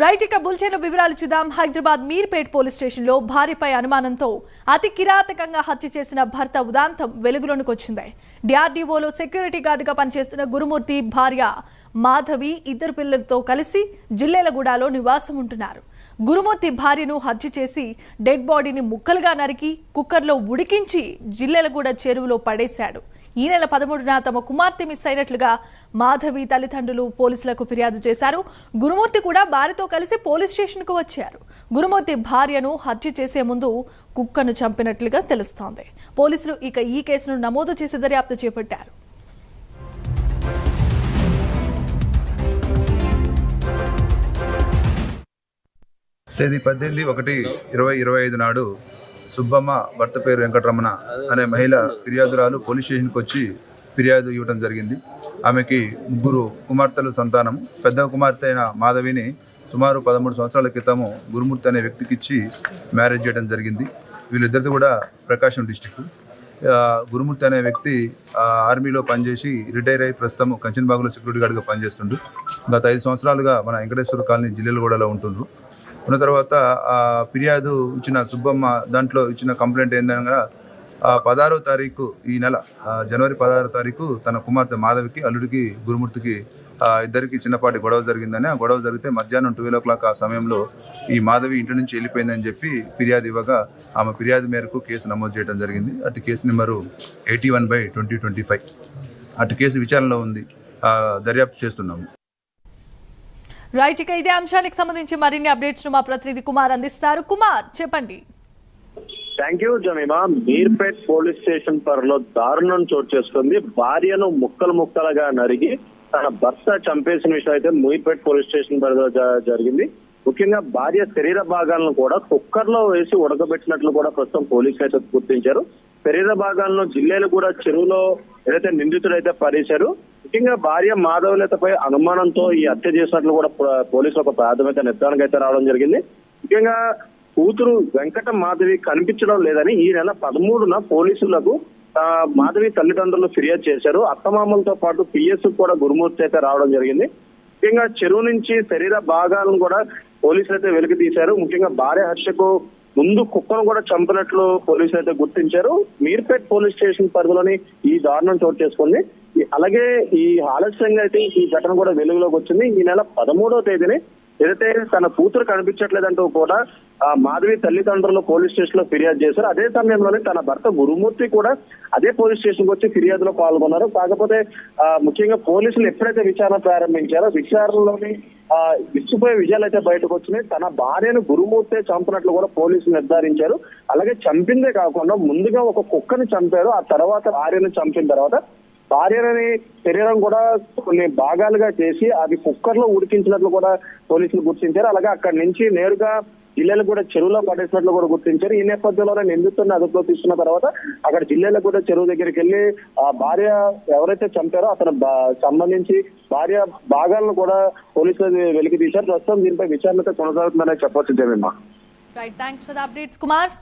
Right ఇక bulletin వివరాలు చూద్దాం. హైదరాబాద్ మీర్పేట్ పోలీస్ స్టేషన్లో భార్యపై అనుమానంతో అతి కిరాతకంగా హత్య చేసిన భర్త ఉదాంతం వెలుగులోనికి వచ్చింది. డిఆర్డీఓలో సెక్యూరిటీ గార్డుగా పనిచేస్తున్న గురుమూర్తి భార్య మాధవి ఇద్దరు పిల్లలతో కలిసి జిల్లేలగూడలో నివాసం ఉంటున్నారు. గురుమూర్తి భార్యను హత్య చేసి డెడ్ బాడీని ముక్కలుగా నరికి కుక్కర్లో ఉడికించి జిల్లేలగూడ చెరువులో పడేశాడు. ఈ నెల 13న తమ కుమార్తె మిస్ అయినట్లుగా మాధవి తల్లిదండ్రులు పోలీసులకు ఫిర్యాదు చేశారు. గురుమూర్తి కూడా భార్యతో కలిసి పోలీస్ స్టేషన్కు వచ్చారు. గురుమూర్తి భార్యను హత్య చేసే ముందు కుక్కను చంపినట్లుగా తెలుస్తోంది. పోలీసులు ఇక ఈ కేసును నమోదు చేసి దర్యాప్తు చేపట్టారు. తేదీ 18/1/2025 నాడు సుబ్బమ్మ భర్త పేరు వెంకటరమణ అనే మహిళ ఫిర్యాదురాలు పోలీస్ స్టేషన్కి వచ్చి ఫిర్యాదు ఇవ్వడం జరిగింది. ఆమెకి ముగ్గురు కుమార్తెలు సంతానం. పెద్ద కుమార్తె అయిన మాధవిని సుమారు 13 సంవత్సరాల క్రితము గురుమూర్తి అనే వ్యక్తికి ఇచ్చి మ్యారేజ్ చేయడం జరిగింది. వీళ్ళిద్దరిది కూడా ప్రకాశం డిస్టిక్. గురుమూర్తి అనే వ్యక్తి ఆర్మీలో పనిచేసి రిటైర్ అయ్యి ప్రస్తుతం కంచన్బాగులో సెక్యూరిటీ గార్డ్గా పనిచేస్తుండ్రు. గత 5 సంవత్సరాలుగా మన వెంకటేశ్వర కాలనీ జిల్లేలగూడలో ఉంటుండ్రు. ఉన్న తర్వాత ఫిర్యాదు ఇచ్చిన సుబ్బమ్మ దాంట్లో ఇచ్చిన కంప్లైంట్ ఏందనగా 16వ తారీఖు ఈ నెల జనవరి 16వ తారీఖు తన కుమార్తె మాధవికి అల్లుడికి గురుమూర్తికి ఇద్దరికి చిన్నపాటి గొడవ జరిగిందని, ఆ గొడవ జరిగితే మధ్యాహ్నం 12 o'clock ఆ సమయంలో ఈ మాధవి ఇంటి నుంచి వెళ్ళిపోయిందని చెప్పి ఫిర్యాదు ఇవ్వగా ఆమె ఫిర్యాదు మేరకు కేసు నమోదు చేయడం జరిగింది. అటు కేసు నెంబరు 81/2025. అటు కేసు విచారణలో ఉంది, దర్యాప్తు చేస్తున్నాము. రైట్ ఇక ఇదే అంశానికి సంబంధించి మరిన్ని అప్డేట్స్ మా ప్రతినిధి కుమార్ అందిస్తారు. కుమార్, చెప్పండి. Thank you Jemima. Meerpet police station పరిలో దారుణం చోటు చేసుకుంది. భార్యను ముక్కలుగా నరిగి తన భర్త చంపేసిన విషయం అయితే మీర్పేట్ పోలీస్ స్టేషన్ పరిధిలో జరిగింది. ముఖ్యంగా భార్య శరీర భాగాలను కూడా కుక్కర్ లో వేసి ఉడకబెట్టినట్లు కూడా ప్రస్తుతం పోలీసులు అయితే గుర్తించారు. శరీర భాగాలను జిల్లేలగూడ చెరువులో ఏదైతే నిందితుడైతే పడేశారు. ముఖ్యంగా భార్య మాధవలతపై అనుమానంతో ఈ హత్య చేసినట్లు కూడా పోలీసులు ఒక ప్రాథమిక నిర్ధారణకు అయితే రావడం జరిగింది. ముఖ్యంగా కూతురు వెంకట మాధవి కనిపించడం లేదని ఈ నెల 13న పోలీసులకు మాధవి తల్లిదండ్రులు ఫిర్యాదు చేశారు. అత్తమామలతో పాటు పిఎస్ కూడా గురుమూర్తి అయితే రావడం జరిగింది. ముఖ్యంగా చెరువు నుంచి శరీర భాగాలను కూడా పోలీసులు అయితే వెలికి తీశారు. ముఖ్యంగా భార్య హత్యకు ముందు కుక్కను కూడా చంపినట్లు పోలీసులు అయితే గుర్తించారు. మీర్పేట్ పోలీస్ స్టేషన్ పరిధిలోని ఈ దారుణం చోటు చేసుకుంది. అలాగే ఈ ఆలస్యంగా అయితే ఈ ఘటన కూడా వెలుగులోకి వచ్చింది. ఈ నెల 13వ తేదీని ఏదైతే తన కూతురు కనిపించట్లేదంటూ కూడా మాధవి తల్లిదండ్రులు పోలీస్ స్టేషన్ లో ఫిర్యాదు చేశారు. అదే సమయంలోనే తన భర్త గురుమూర్తి కూడా అదే పోలీస్ స్టేషన్ కు వచ్చి ఫిర్యాదులో పాల్గొన్నారు. కాకపోతే ముఖ్యంగా పోలీసులు ఎప్పుడైతే విచారణ ప్రారంభించారో విచారణలోని విచ్చిపోయే విజయాలు అయితే బయటకు వచ్చినాయి. తన భార్యను గురుమూర్తే చంపినట్లు కూడా పోలీసులు నిర్ధారించారు. అలాగే చంపిందే కాకుండా ముందుగా ఒక కుక్కని చంపారు. ఆ తర్వాత భార్యను చంపిన తర్వాత భార్యని శరీరం కూడా కొన్ని భాగాలుగా చేసి అది కుక్కర్ లో ఉడికించినట్లు కూడా పోలీసులు గుర్తించారు. అలాగే అక్కడి నుంచి నేరుగా జిల్లేలు కూడా చెరువులో పడేసినట్లు కూడా గుర్తించారు. ఈ నేపథ్యంలోనే నిందితుడిని అదుపులో తీసుకున్న తర్వాత అక్కడ జిల్లేలు కూడా చెరువు దగ్గరికి వెళ్ళి ఆ భార్య ఎవరైతే చంపారో అతను సంబంధించి భార్య భాగాలను కూడా పోలీసులు వెలికి తీశారు. ప్రస్తుతం దీనిపై విచారణ కొనసాగుతుందనే చెప్పొచ్చు. Jemimah. Right, thanks for the updates Kumar.